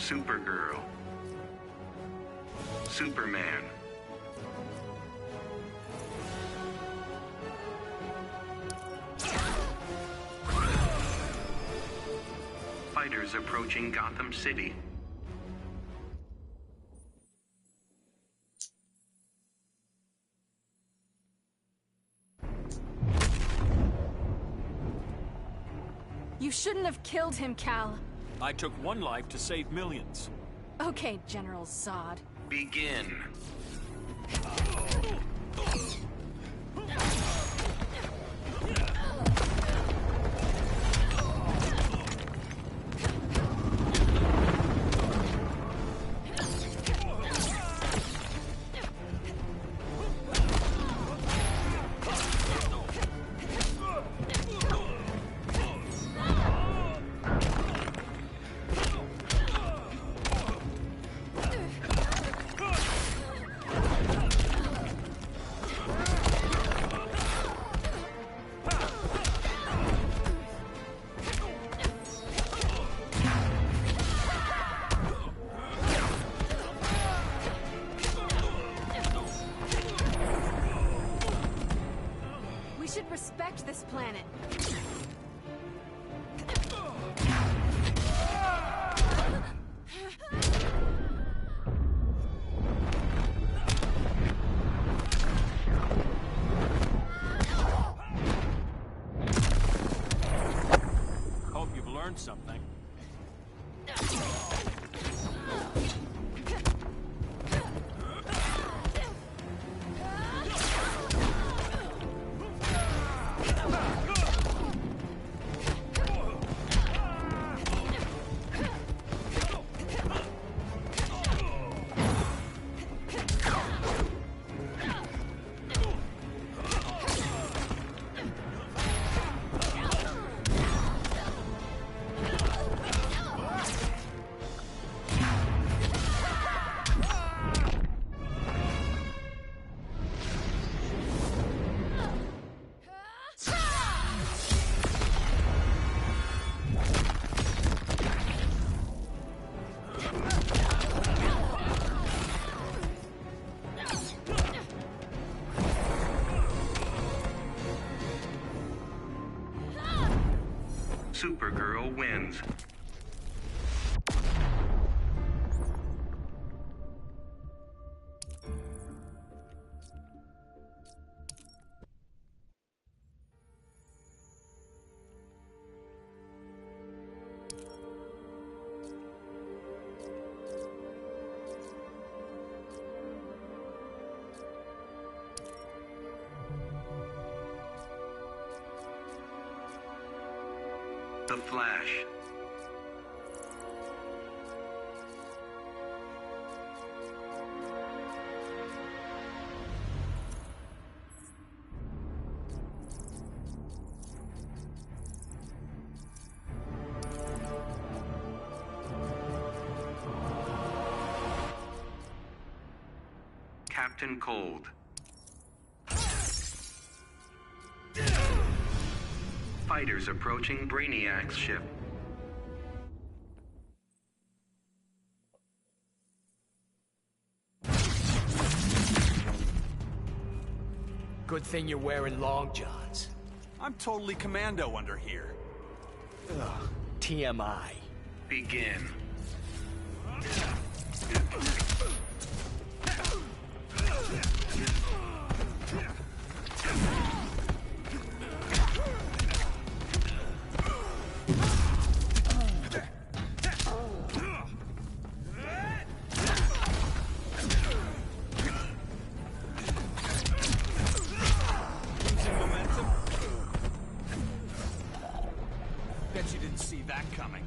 Supergirl, Superman, fighters approaching Gotham City. You shouldn't have killed him, Cal. I took one life to save millions. Okay, General Zod. Begin. We should respect this planet. Hope you've learned something. Supergirl wins. The Flash. Captain Cold. Fighters approaching Brainiac's ship. Good thing you're wearing long johns. I'm totally commando under here. Ugh, TMI. Begin. Losing momentum? Bet you didn't see that coming.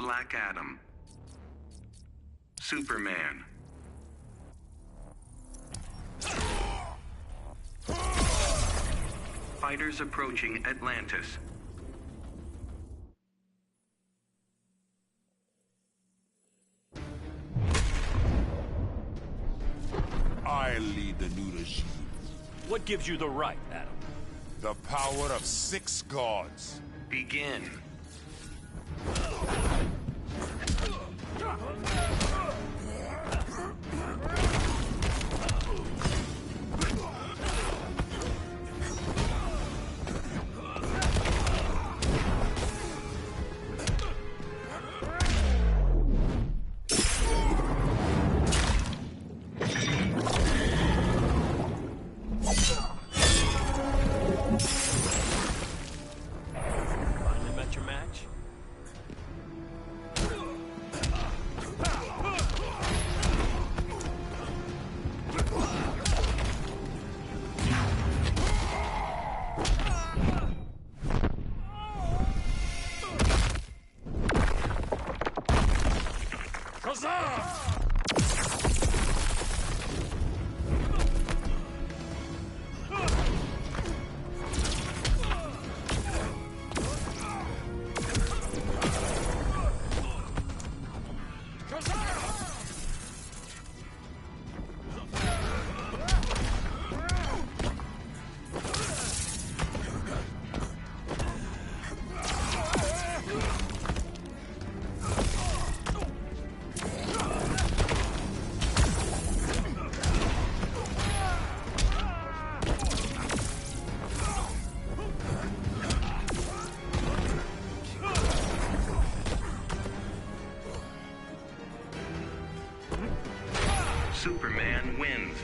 Black Adam. Superman. Fighters approaching Atlantis. I lead the new regime. What gives you the right, Adam? The power of 6 gods. Begin. Finally met your match? Superman wins.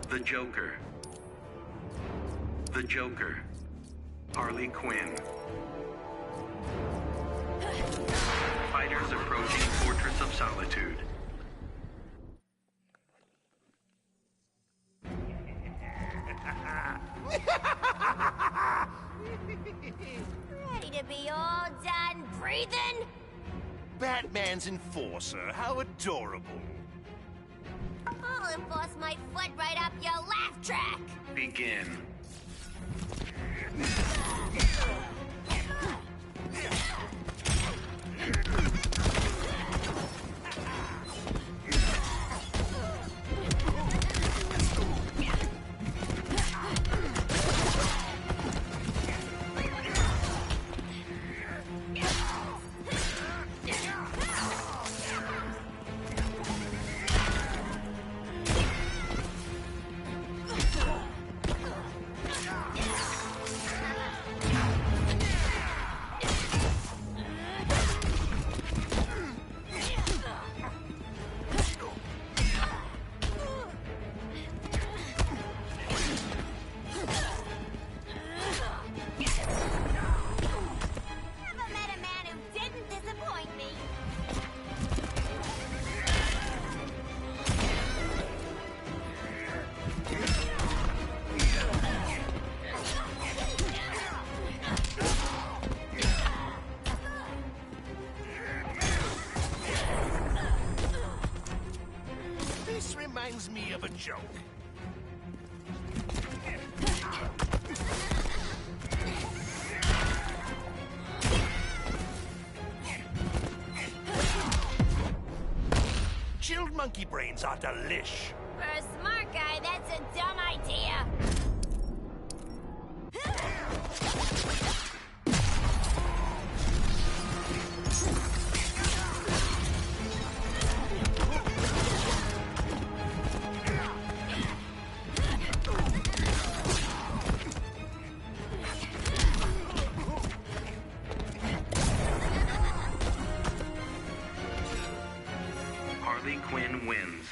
The Joker. The Joker. Harley Quinn. Fighters approaching Fortress of Solitude. Ready to be all done breathing? Batman's enforcer, how adorable. I'll enforce my foot right up your laugh track. Begin. reminds me of a joke. Chilled monkey brains are delish. For a smart guy, that's a dumb idea. Harley Quinn wins.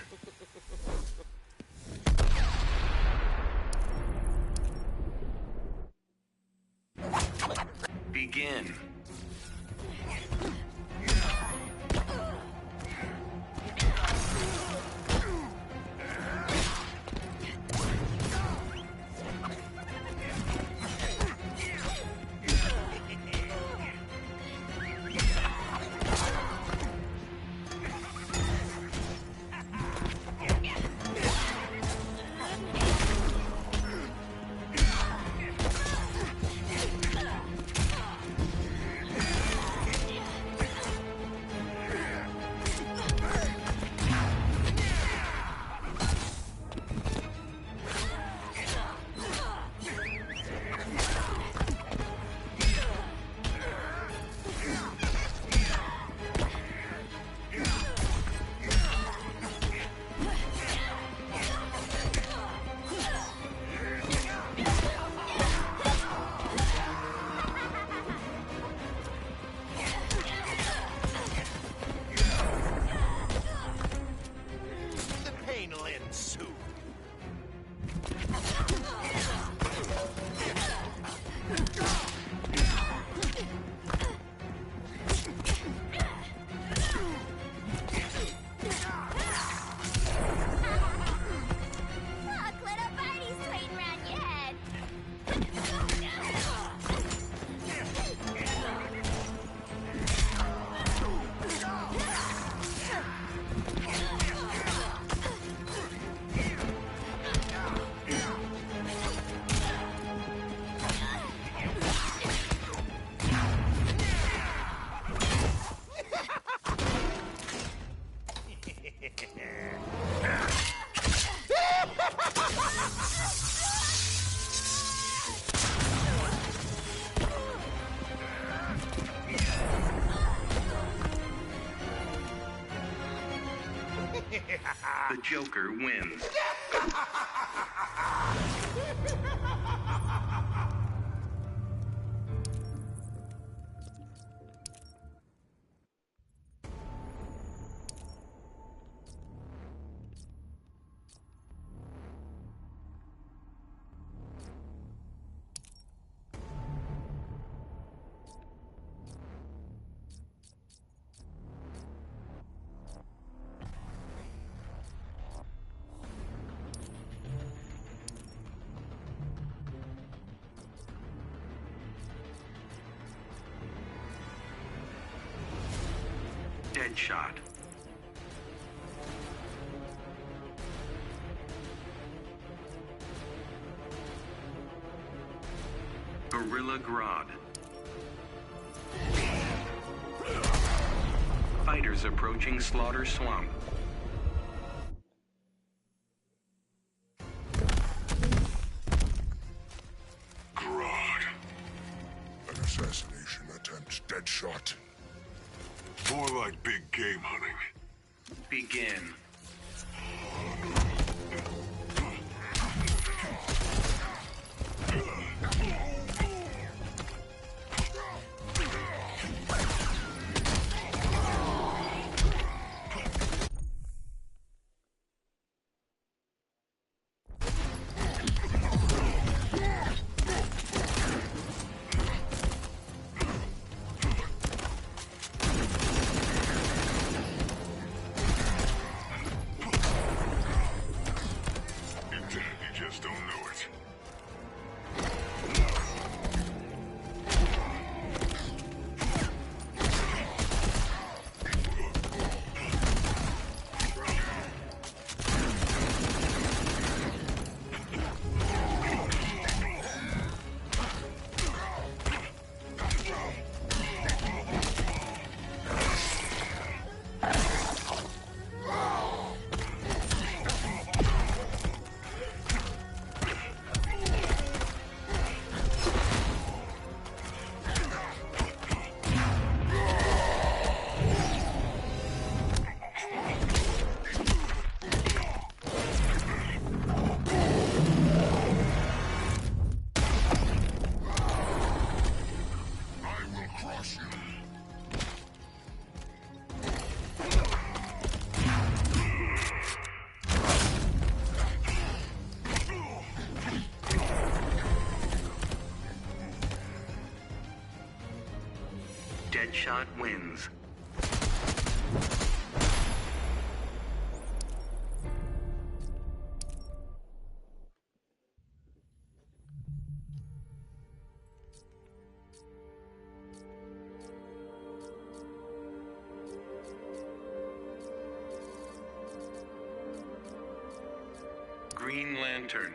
Begin. The pain will end soon. Look, little birdie's waiting around your head. The Joker wins. Deadshot. Gorilla Grodd. Fighters approaching Slaughter Swamp. Grodd. An assassination attempt. Deadshot. More like big game hunting. Begin. Deadshot wins. Green Lantern.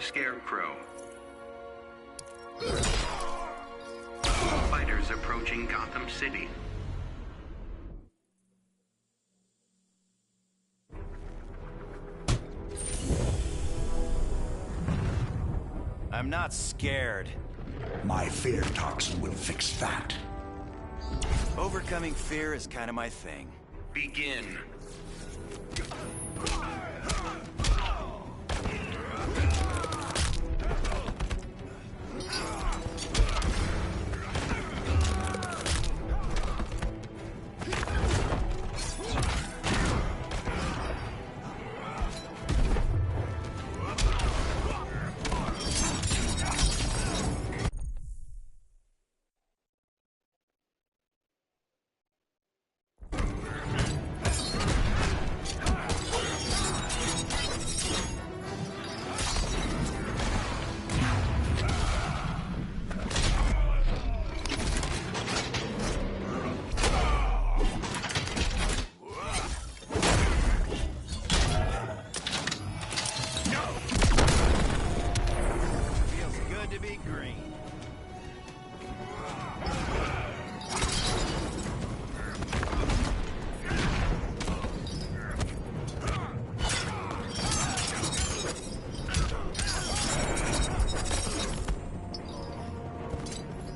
Scarecrow. Fighters approaching Gotham City. I'm not scared. My fear toxin will fix that. Overcoming fear is kind of my thing. Begin.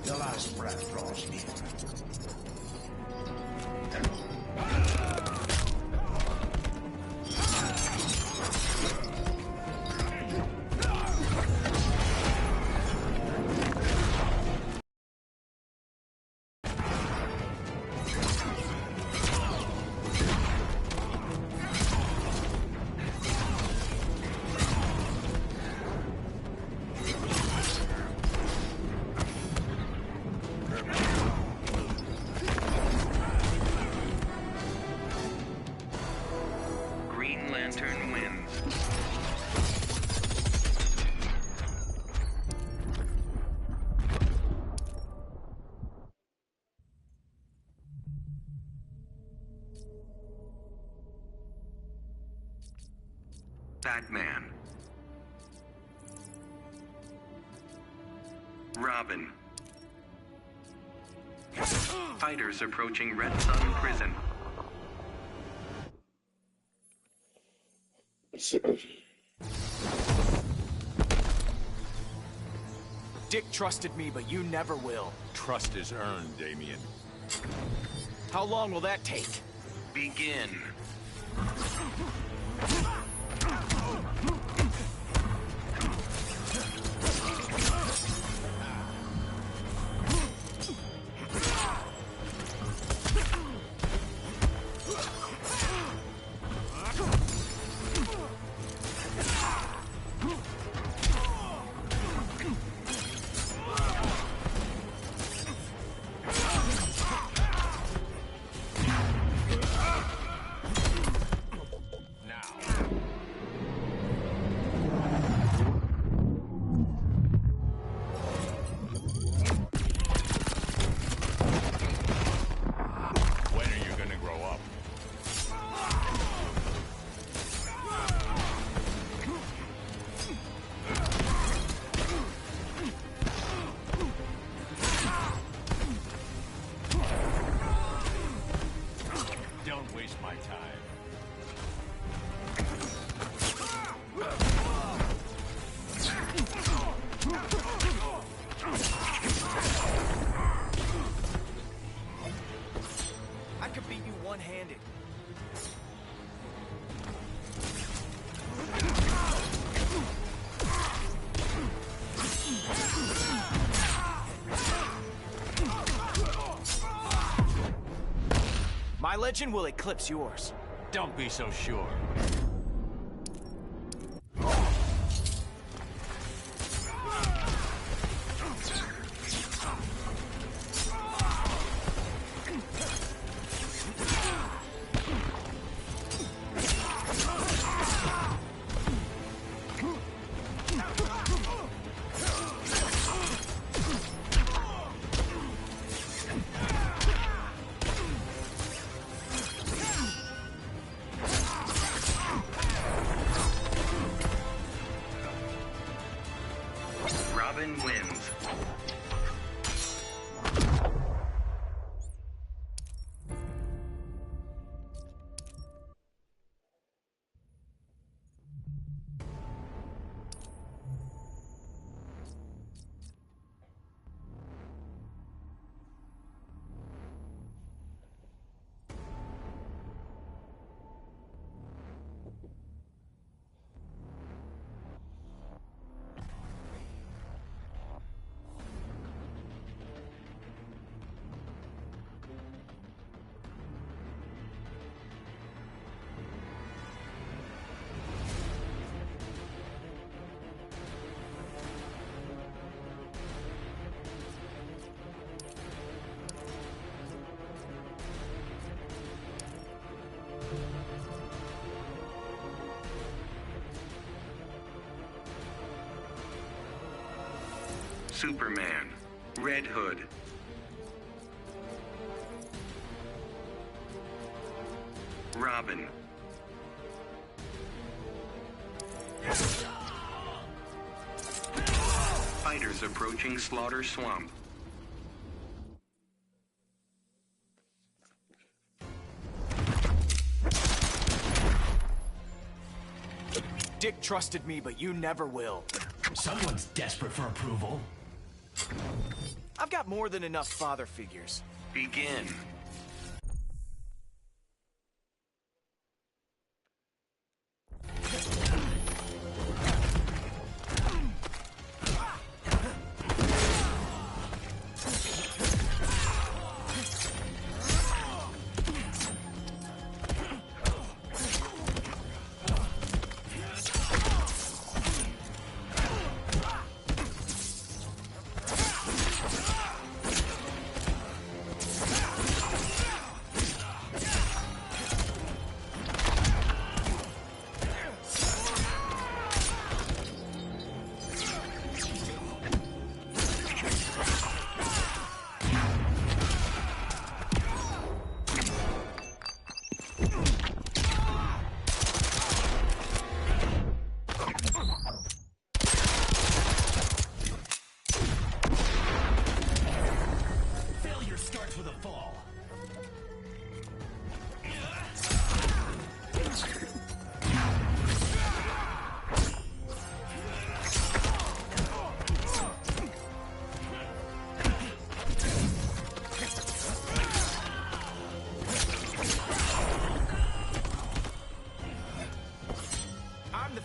The last breath draws near. Green Lantern wins. Batman. Robin. Fighters approaching Red Sun Prison. Dick trusted me, but you never will. Trust is earned, Damien. How long will that take? Begin. When are you gonna grow up? Don't waste my time. I could beat you one-handed. My legend will eclipse yours. Don't be so sure. wins. Superman, Red Hood. Robin. Fighters approaching Slaughter Swamp. Dick trusted me, but you never will. Someone's desperate for approval. I've got more than enough father figures. Begin.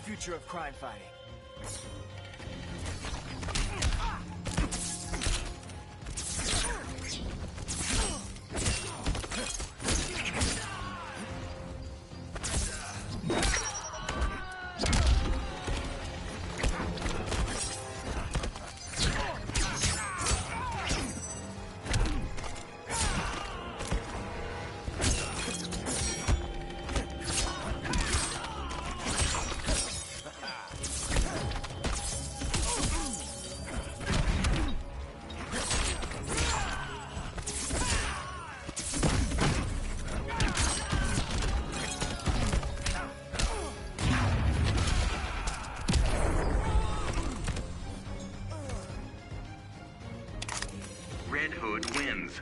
Future of crime fighting. Red Hood wins.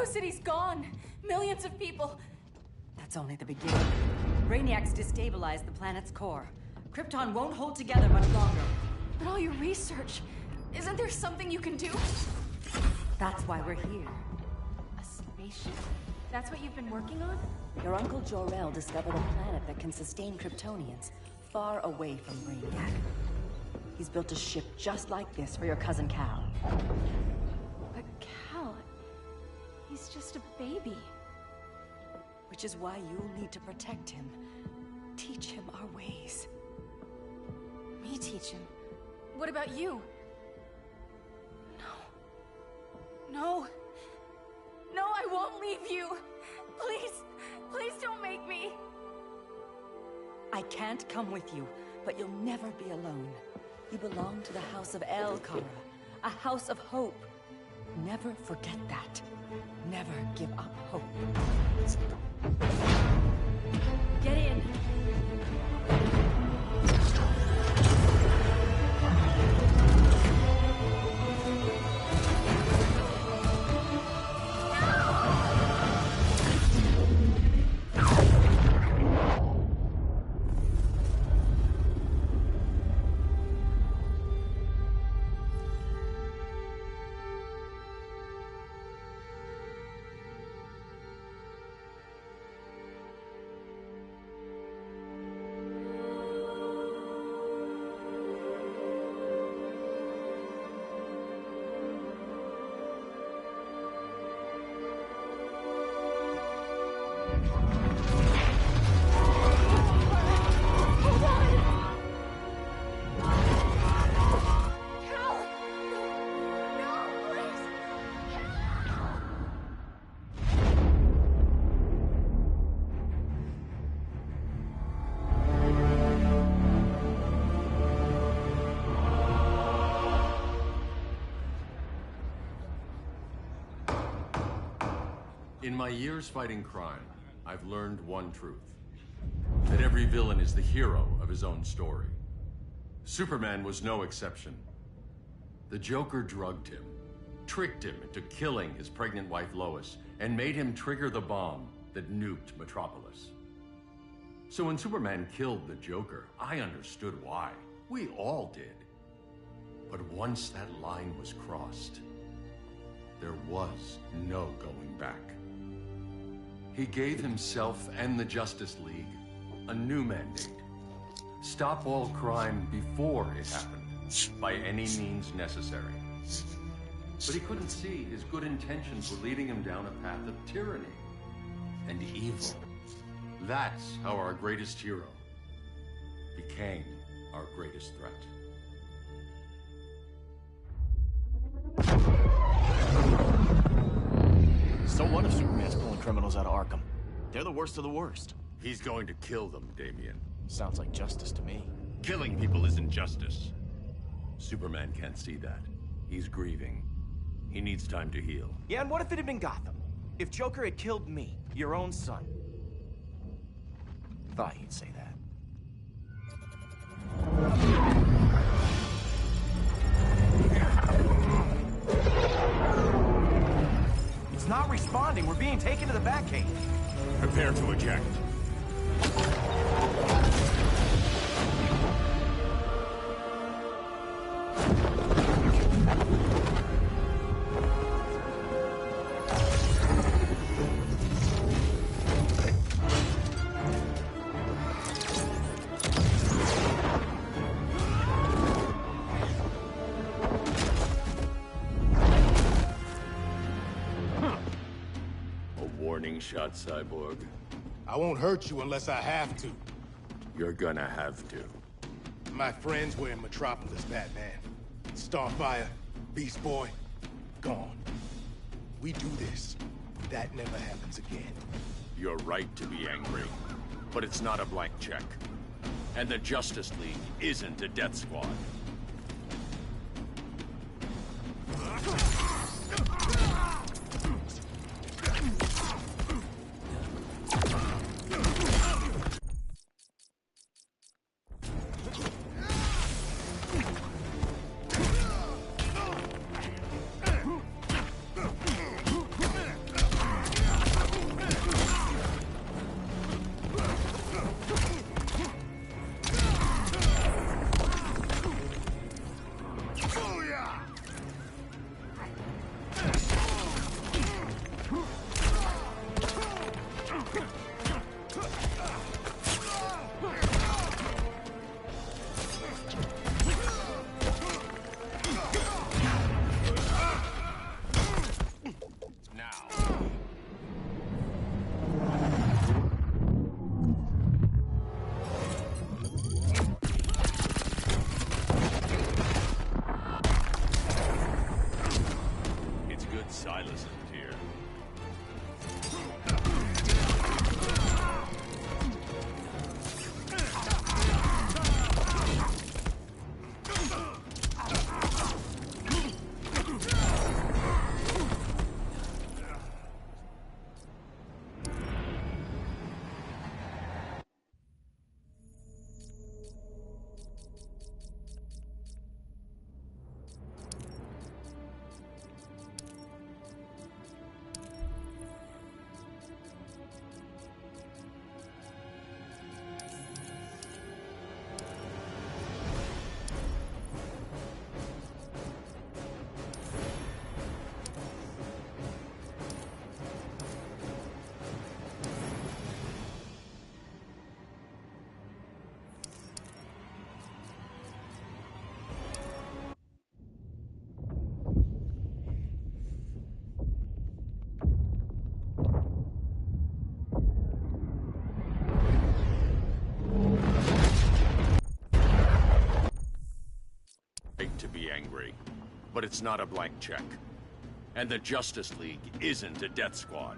city's gone. Millions of people. That's only the beginning. Brainiac's destabilized the planet's core. Krypton won't hold together much longer. But all your research, isn't there something you can do? That's why we're here. A spaceship. That's what you've been working on? Your uncle Jor-El discovered a planet that can sustain Kryptonians far away from Brainiac. He's built a ship just like this for your cousin Cal. But Cal, he's just a baby. Which is why you'll need to protect him. Teach him our ways. Me teach him? What about you? No. No, I won't leave you. Please, please don't make me. I can't come with you, but you'll never be alone. You belong to the House of El Kara, a house of hope. Never forget that. Never give up hope. Get in. In my years fighting crime, I've learned one truth. That every villain is the hero of his own story. Superman was no exception. The Joker drugged him, tricked him into killing his pregnant wife Lois, and made him trigger the bomb that nuked Metropolis. So when Superman killed the Joker, I understood why. We all did. But once that line was crossed, there was no going back. He gave himself and the Justice League a new mandate. Stop all crime before it happened, by any means necessary. But he couldn't see his good intentions were leading him down a path of tyranny and evil. That's how our greatest hero became our greatest threat. So what if Superman's pulling criminals out of Arkham? They're the worst of the worst. He's going to kill them, Damian. Sounds like justice to me. Killing people isn't justice. Superman can't see that. He's grieving. He needs time to heal. Yeah, and what if it had been Gotham? If Joker had killed me, your own son? Thought you'd say that. It's not responding. We're being taken to the Batcave. Prepare to eject. Shot, Cyborg. I won't hurt you unless I have to. You're gonna have to. My friends were in Metropolis, Batman. Starfire, Beast Boy, gone. We do this. That never happens again. You're right to be angry, but it's not a blank check. And the Justice League isn't a death squad. angry, but it's not a blank check. And the Justice League isn't a death squad.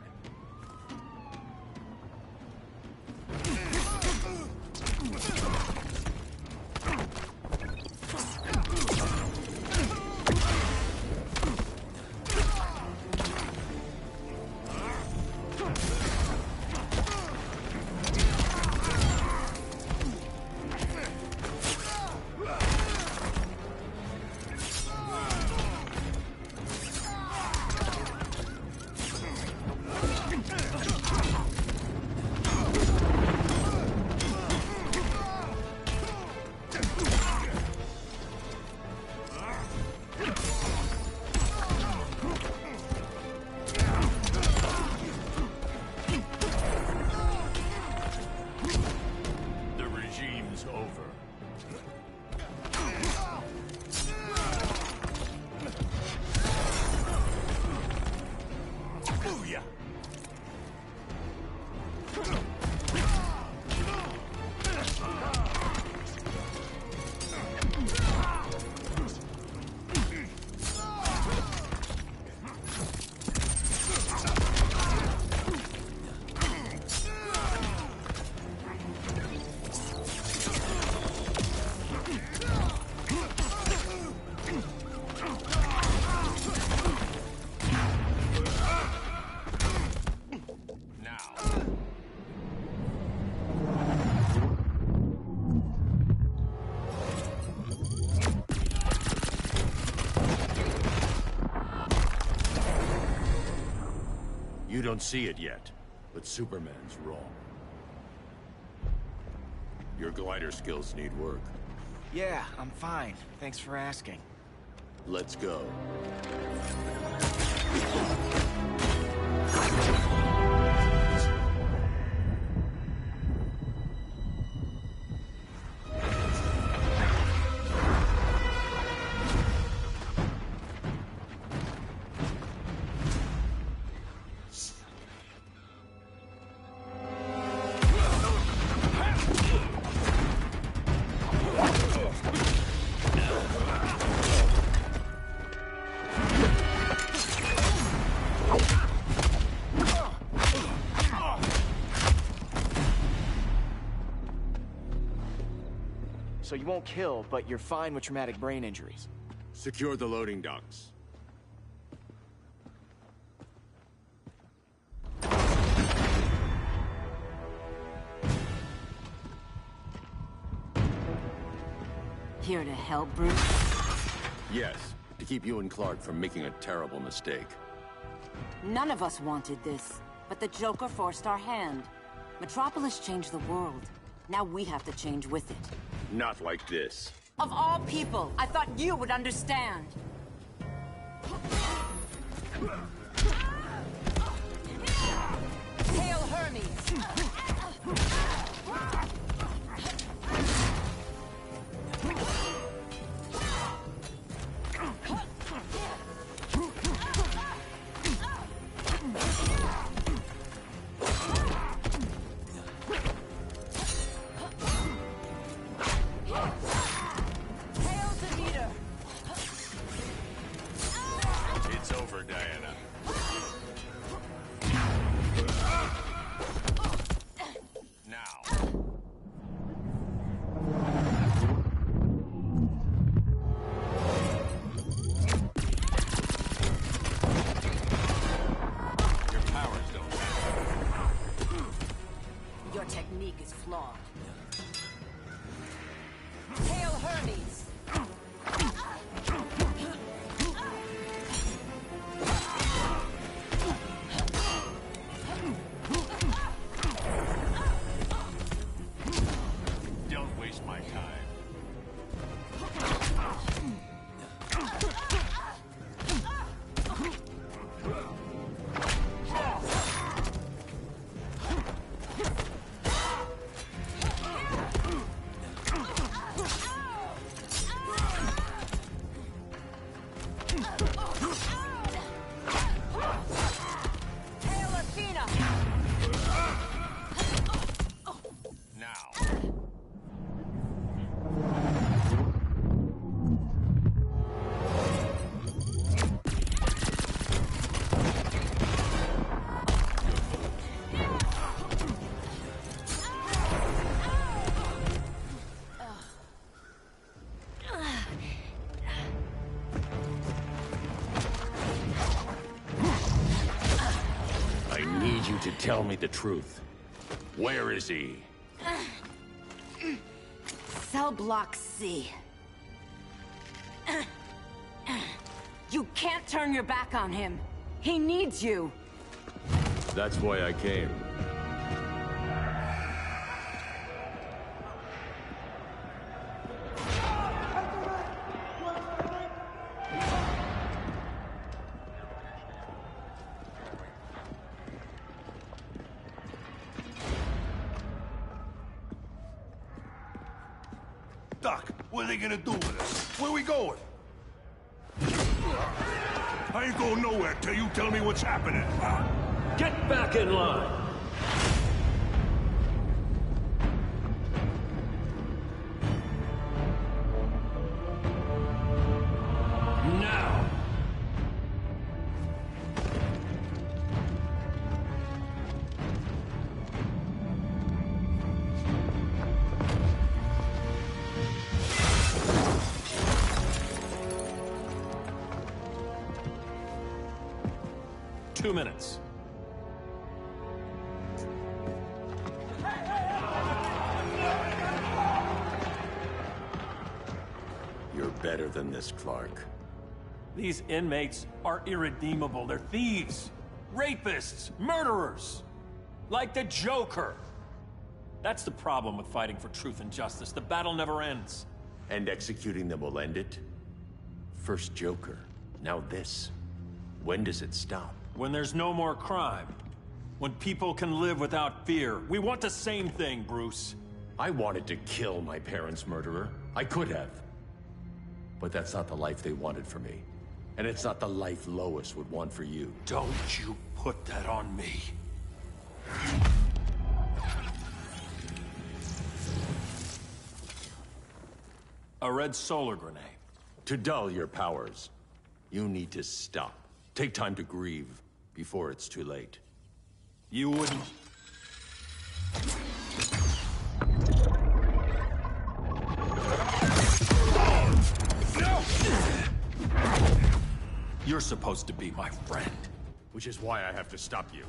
You don't see it yet, but Superman's wrong. Your glider skills need work. Yeah, I'm fine. Thanks for asking. Let's go. So you won't kill, but you're fine with traumatic brain injuries. Secure the loading docks. Here to help, Bruce? Yes, to keep you and Clark from making a terrible mistake. None of us wanted this, but the Joker forced our hand. Metropolis changed the world. Now we have to change with it. Not like this. Of all people, I thought you would understand. Hail Hermes! It's over, Diana. Now. Your powers don't matter. Your technique is flawed. Hail Hermes! Don't waste my time. Hail Athena! Now. Tell me the truth. Where is he? Cell block C. You can't turn your back on him. He needs you. That's why I came. Doc, what are they gonna do with us? Where we going? I ain't going nowhere till you tell me what's happening. Get back in line! Now! Two minutes. You're better than this, Clark. These inmates are irredeemable. They're thieves, rapists, murderers. Like the Joker. That's the problem with fighting for truth and justice. The battle never ends. And executing them will end it? First Joker, now this. When does it stop? When there's no more crime. When people can live without fear. We want the same thing, Bruce. I wanted to kill my parents' murderer. I could have. But that's not the life they wanted for me. And it's not the life Lois would want for you. Don't you put that on me. A red solar grenade. To dull your powers, you need to stop. Take time to grieve before it's too late. You wouldn't... You're supposed to be my friend. Which is why I have to stop you.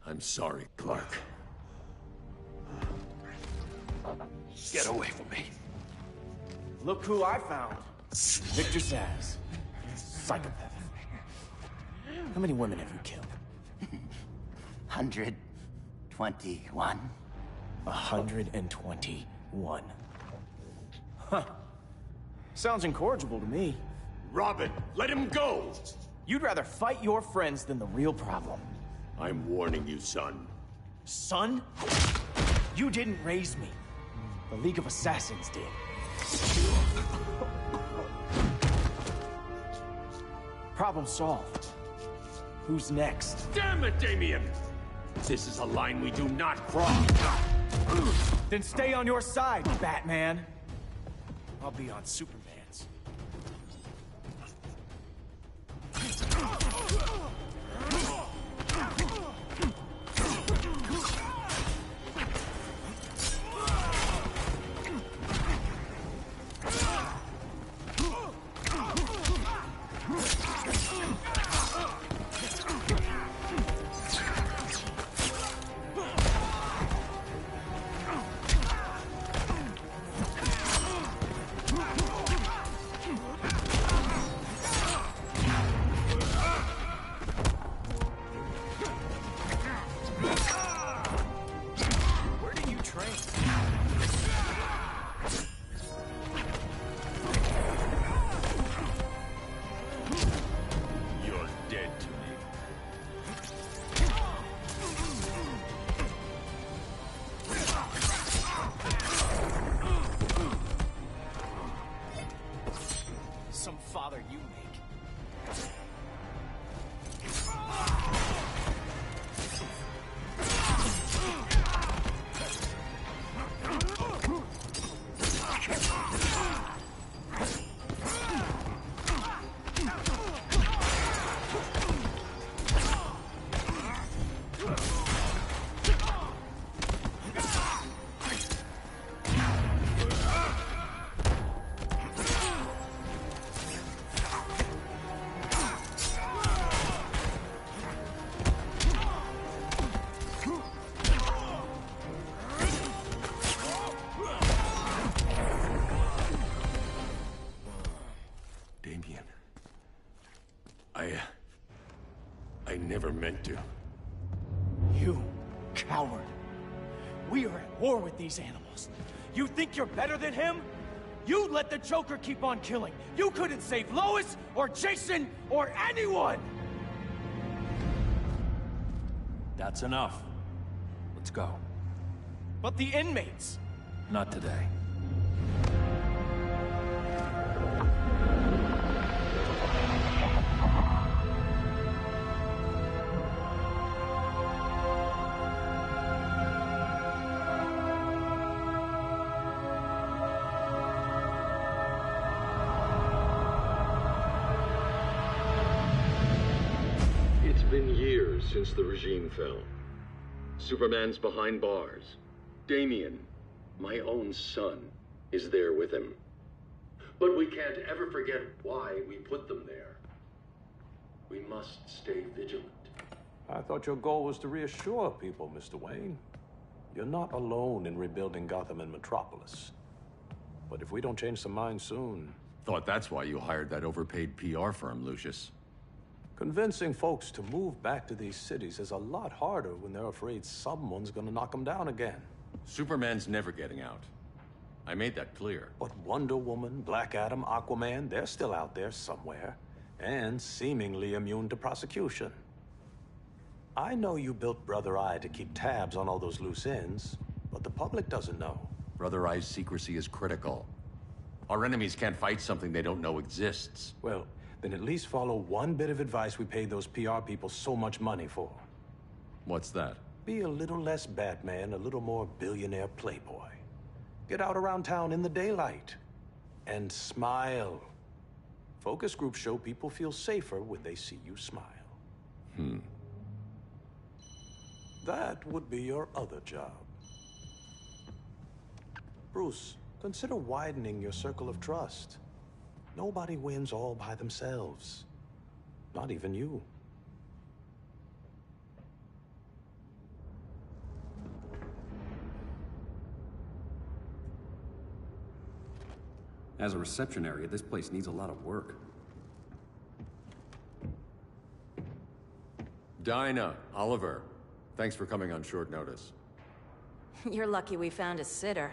I'm sorry, Clark. Get away from me. Look who I found. Victor Zsasz. Psychopath. How many women have you killed? 121. 121. Huh. Sounds incorrigible to me. Robin, let him go! You'd rather fight your friends than the real problem. I'm warning you, son. Son? You didn't raise me. The League of Assassins did. Problem solved. Who's next? Damn it, Damien! This is a line we do not cross. Then stay on your side, Batman. I'll be on Superman's. get to. You coward. We are at war with these animals. You think you're better than him? You let the Joker keep on killing. You couldn't save Lois, or Jason, or anyone! That's enough. Let's go. But the inmates! Not today. It's been years since the regime fell. Superman's behind bars. Damian, my own son, is there with him. But we can't ever forget why we put them there. We must stay vigilant. I thought your goal was to reassure people, Mr. Wayne. You're not alone in rebuilding Gotham and Metropolis. But if we don't change some minds soon... Thought that's why you hired that overpaid PR firm, Lucius. Convincing folks to move back to these cities is a lot harder when they're afraid someone's gonna knock them down again. Superman's never getting out. I made that clear. But Wonder Woman, Black Adam, Aquaman, they're still out there somewhere. And seemingly immune to prosecution. I know you built Brother Eye to keep tabs on all those loose ends, but the public doesn't know. Brother Eye's secrecy is critical. Our enemies can't fight something they don't know exists. Well, then at least follow one bit of advice we paid those PR people so much money for. What's that? Be a little less Batman, a little more billionaire playboy. Get out around town in the daylight. And smile. Focus groups show people feel safer when they see you smile. That would be your other job. Bruce, consider widening your circle of trust. Nobody wins all by themselves. Not even you. As a reception area, this place needs a lot of work. Dinah, Oliver, thanks for coming on short notice. You're lucky we found a sitter.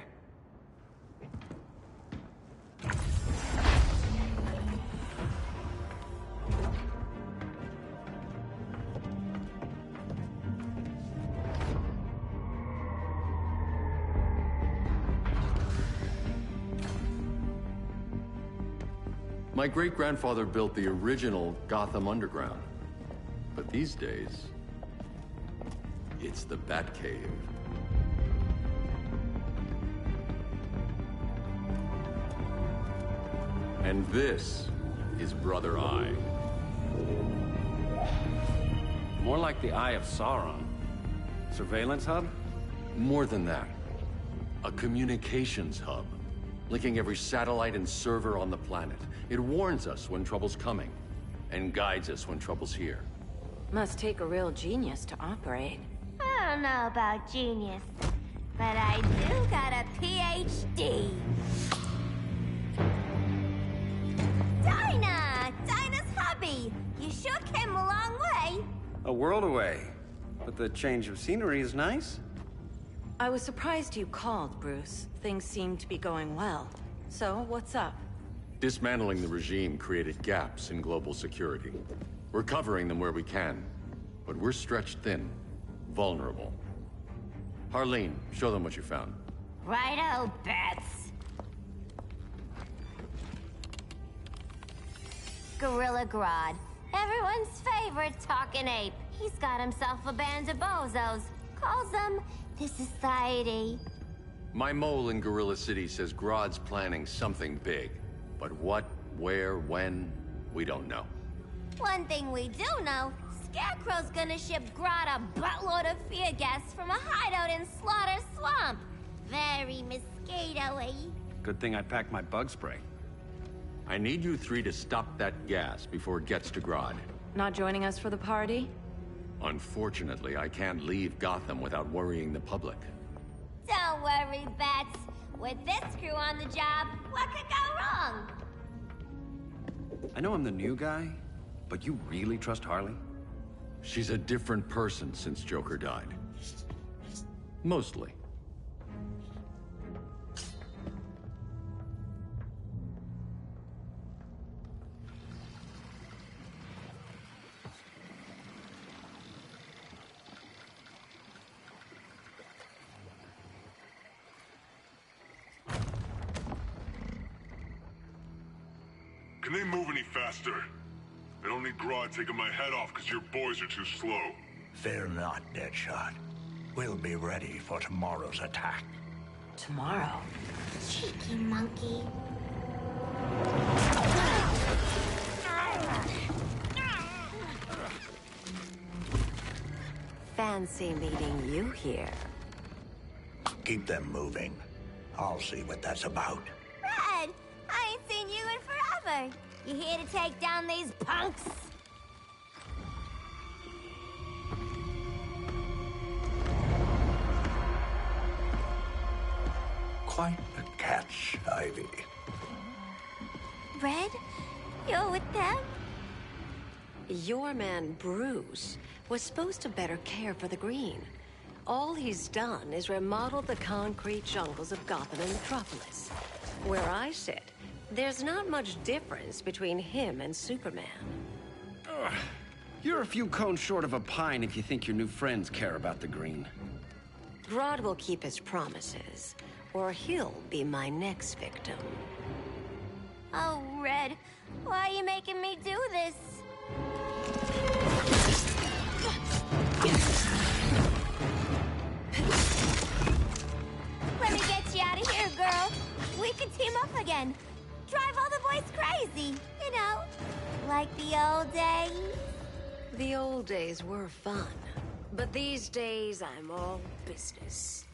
My great-grandfather built the original Gotham Underground. But these days, it's the Batcave. And this is Brother Eye. More like the Eye of Sauron. Surveillance hub? More than that. A communications hub, linking every satellite and server on the planet. It warns us when trouble's coming, and guides us when trouble's here. Must take a real genius to operate. I don't know about genius, but I do got a PhD. Dinah! Dinah's hubby! You sure came a long way. A world away. But the change of scenery is nice. I was surprised you called, Bruce. Things seem to be going well. So, what's up? Dismantling the regime created gaps in global security. We're covering them where we can, but we're stretched thin, vulnerable. Harleen, show them what you found. Righto, Bats. Gorilla Grodd. Everyone's favorite talking ape. He's got himself a band of bozos. Calls them the Society. My mole in Gorilla City says Grodd's planning something big. But what, where, when, we don't know. One thing we do know, Scarecrow's gonna ship Grodd a buttload of fear gas from a hideout in Slaughter Swamp. Very mosquito-y. Good thing I packed my bug spray. I need you three to stop that gas before it gets to Grodd. Not joining us for the party? Unfortunately, I can't leave Gotham without worrying the public. Don't worry, Bats. With this crew on the job, what could go wrong? I know I'm the new guy, but you really trust Harley? She's a different person since Joker died. Mostly. Can they move any faster? I don't need Grodd taking my head off because your boys are too slow. Fear not, Deadshot. We'll be ready for tomorrow's attack. Tomorrow? Cheeky monkey. Fancy meeting you here. Keep them moving. I'll see what that's about. Red, I ain't seen you in forever. You here to take down these punks? Quite the catch, Ivy. Red, you're with them? Your man, Bruce, was supposed to better care for the Green. All he's done is remodel the concrete jungles of Gotham and Metropolis. Where I sit, there's not much difference between him and Superman. Ugh. You're a few cones short of a pine if you think your new friends care about the Green. Grodd will keep his promises, or he'll be my next victim. Oh, Red, why are you making me do this? Let me get you out of here, girl. We can team up again. Drive all the boys crazy, you know, like the old days. The old days were fun, but these days I'm all business.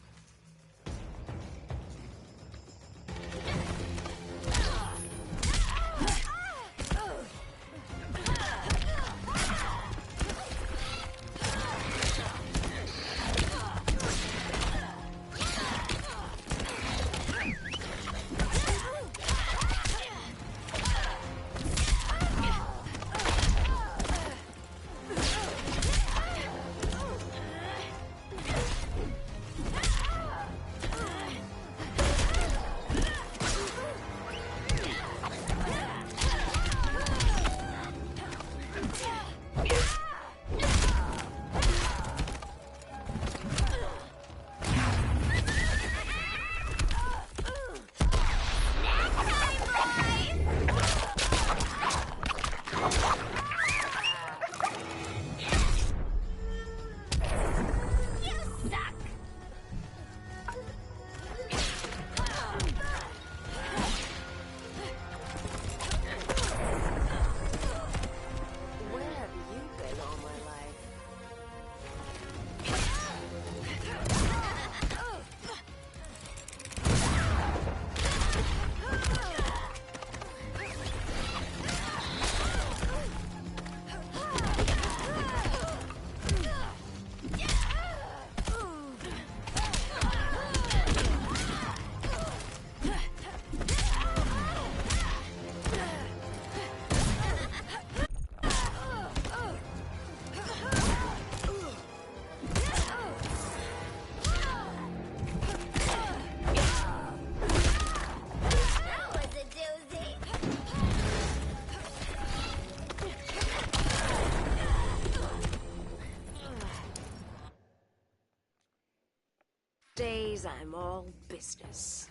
Days I'm all business.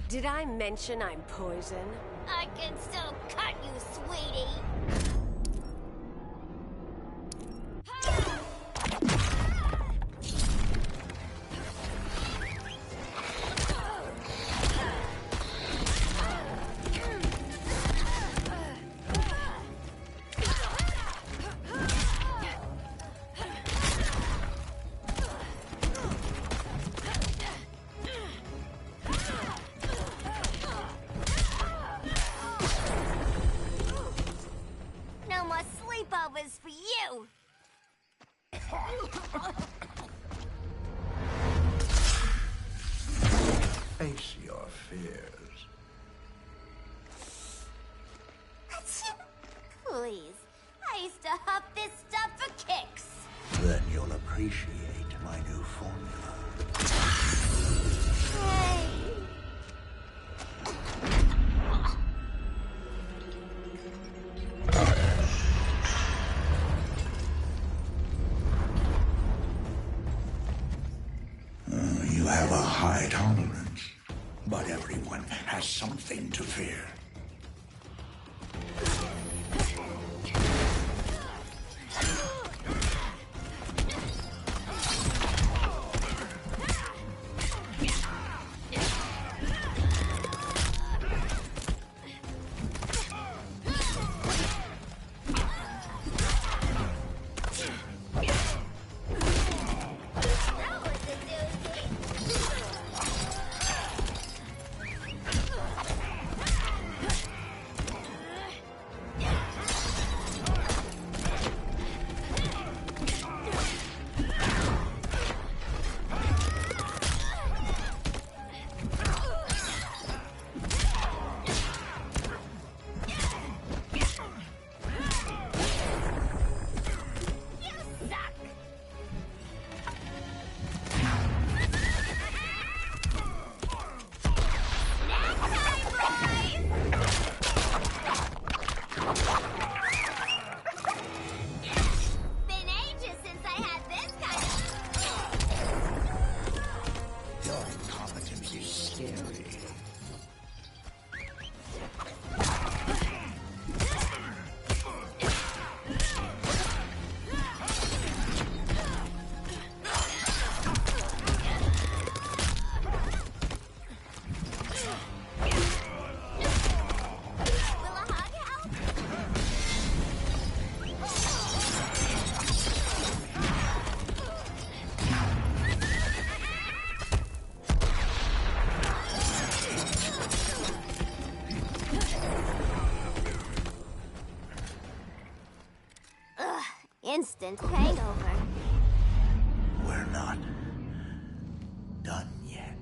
Did I mention I'm poison? I can still cut you, sweetie. No more sleepovers for you. Face your fears. Please. I used to huff this stuff for kicks. Then you'll appreciate my new formula. Hey. You have a high tolerance, but everyone has something to fear. Instant hangover. We're not done yet.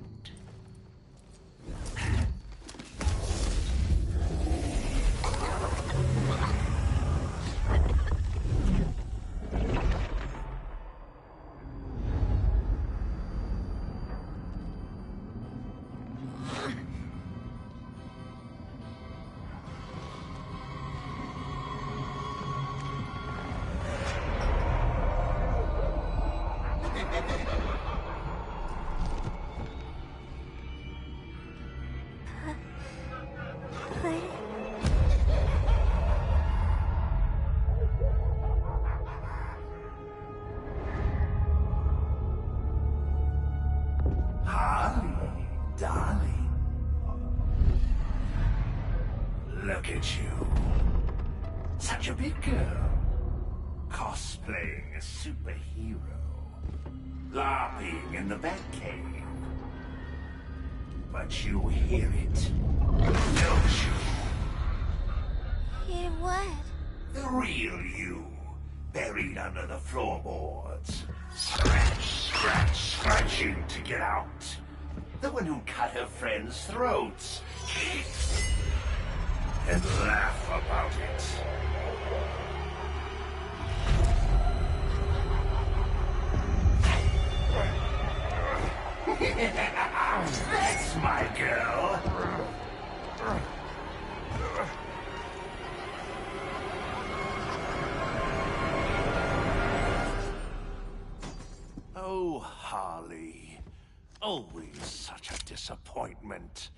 Harley, darling. Look at you. Such a big girl. Cosplaying a superhero. LARPing in the Batcave. But you hear it, don't you? Hear what? The real you, buried under the floorboards. Scratch, scratch, scratching to get out. The one who cut her friends' throats. And laugh about it. That's my girl. Oh, Harley. Always such a disappointment.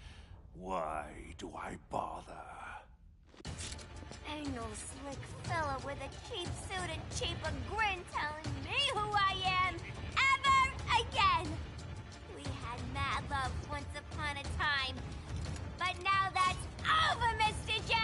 Why do I bother? Ain't no slick fella with a cheap suit and cheaper grin telling me who I am ever again. We had mad love once upon a time, but now that's over, Mr. J.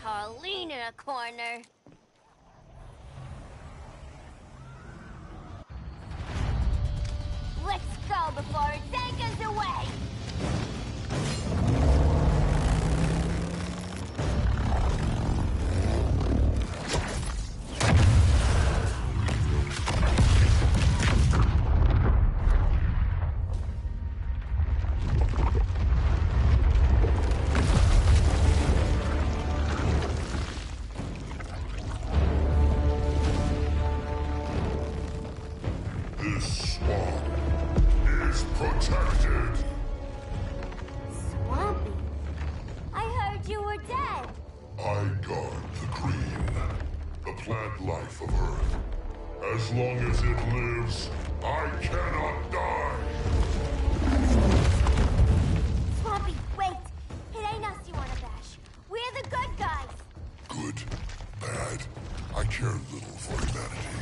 Harleen in a corner. Let's go before it takes us away! This swamp is protected. Swampy? I heard you were dead. I guard the green, the plant life of Earth. As long as it lives, I cannot die. Swampy, wait. It ain't us you wanna bash. We're the good guys. Good, bad, I care little for humanity.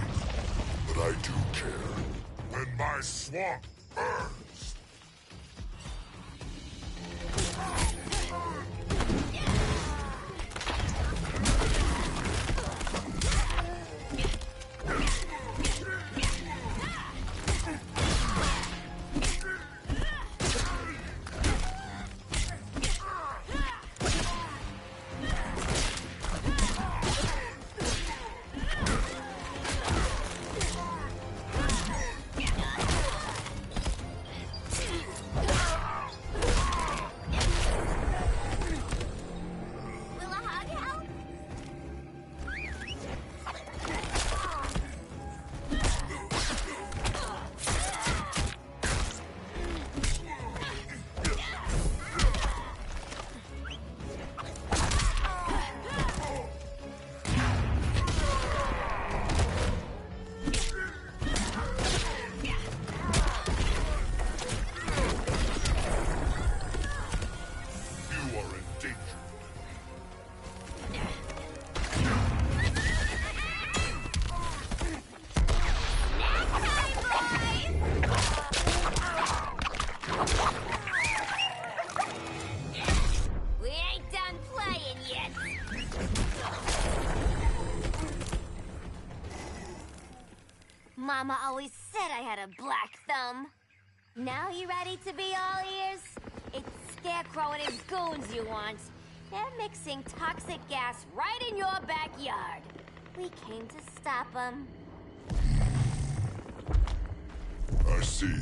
But I do care when my swamp burns. Mama always said I had a black thumb. Now you ready to be all ears? It's Scarecrow and his goons you want. They're mixing toxic gas right in your backyard. We came to stop them. I see.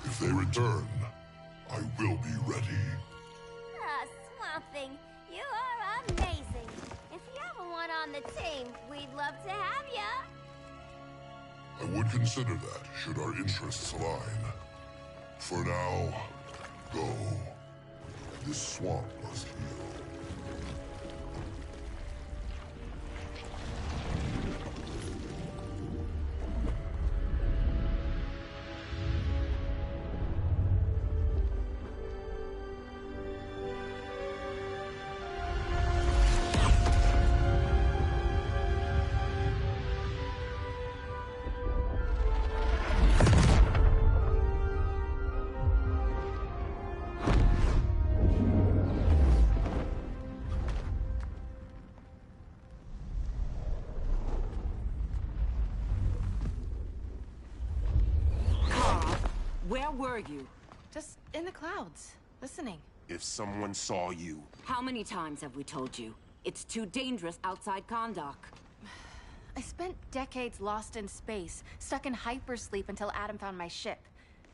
If they return, I will be ready. Ah, Swamp Thing, you are amazing. If you ever want on the team, we'd love to have ya. I would consider that, should our interests align. For now, go. This swamp must heal. Where were you? Just in the clouds, listening. If someone saw you... How many times have we told you? It's too dangerous outside Kahndaq. I spent decades lost in space, stuck in hypersleep until Adam found my ship.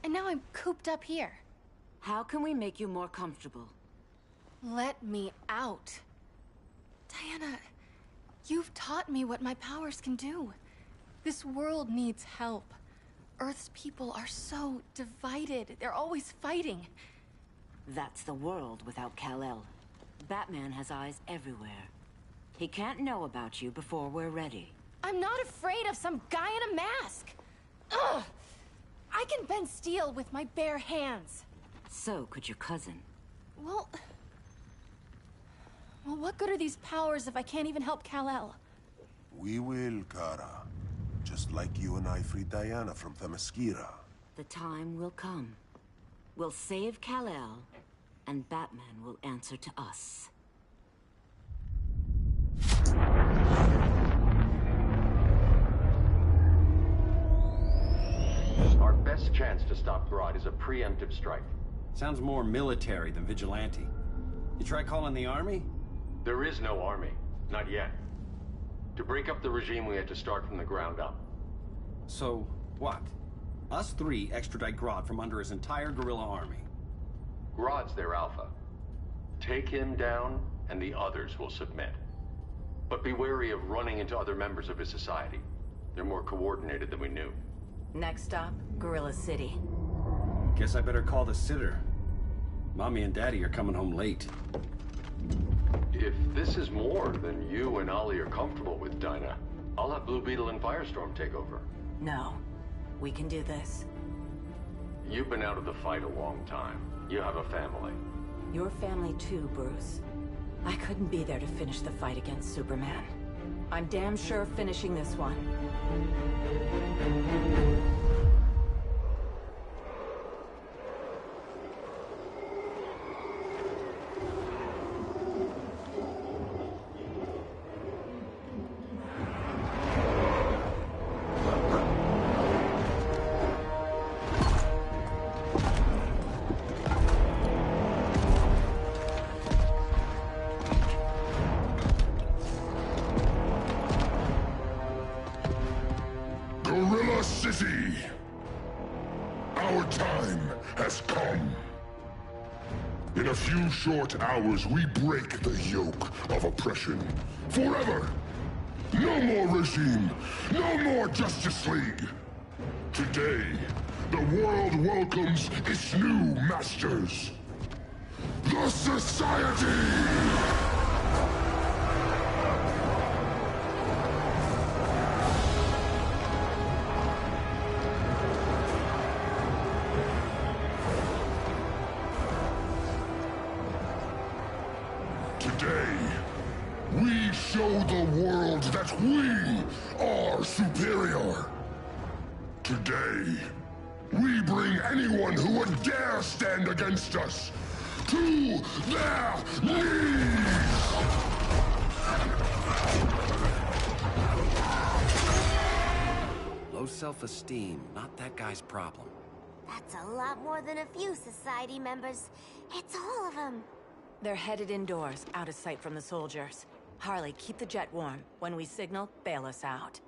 And now I'm cooped up here. How can we make you more comfortable? Let me out. Diana, you've taught me what my powers can do. This world needs help. Earth's people are so divided. They're always fighting. That's the world without Kal-El. Batman has eyes everywhere. He can't know about you before we're ready. I'm not afraid of some guy in a mask. Ugh! I can bend steel with my bare hands. So could your cousin. Well, what good are these powers if I can't even help Kal-El? We will, Kara. Just like you and I freed Diana from Themyscira. The time will come. We'll save Kal-El, and Batman will answer to us. Our best chance to stop Grodd is a preemptive strike. Sounds more military than vigilante. You try calling the army? There is no army. Not yet. To break up the regime, we had to start from the ground up. So, what? Us three extradite Grodd from under his entire guerrilla army. Grodd's their alpha. Take him down, and the others will submit. But be wary of running into other members of his society. They're more coordinated than we knew. Next stop, Gorilla City. Guess I better call the sitter. Mommy and Daddy are coming home late. If this is more than you and Ollie are comfortable with, Dinah, I'll have Blue Beetle and Firestorm take over. No. We can do this. You've been out of the fight a long time. You have a family. Your family too, Bruce. I couldn't be there to finish the fight against Superman. I'm damn sure finishing this one. Gorilla City! Our time has come. In a few short hours, we break the yoke of oppression. Forever! No more regime! No more Justice League! Today, the world welcomes its new masters. The Society! Today, we show the world that we are superior. Today, we bring anyone who would dare stand against us to their knees! Low self-esteem, not that guy's problem. That's a lot more than a few Society members. It's all of them. They're headed indoors, out of sight from the soldiers. Harley, keep the jet warm. When we signal, bail us out.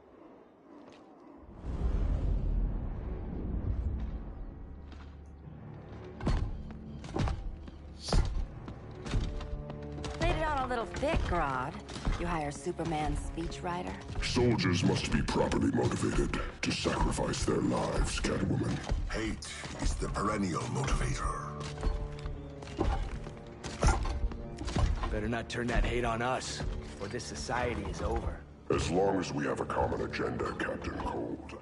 Laid it on a little thick, Grodd. You hire Superman's speechwriter? Soldiers must be properly motivated to sacrifice their lives, Catwoman. Hate is the perennial motivator. Better not turn that hate on us, or this society is over. As long as we have a common agenda, Captain Cold.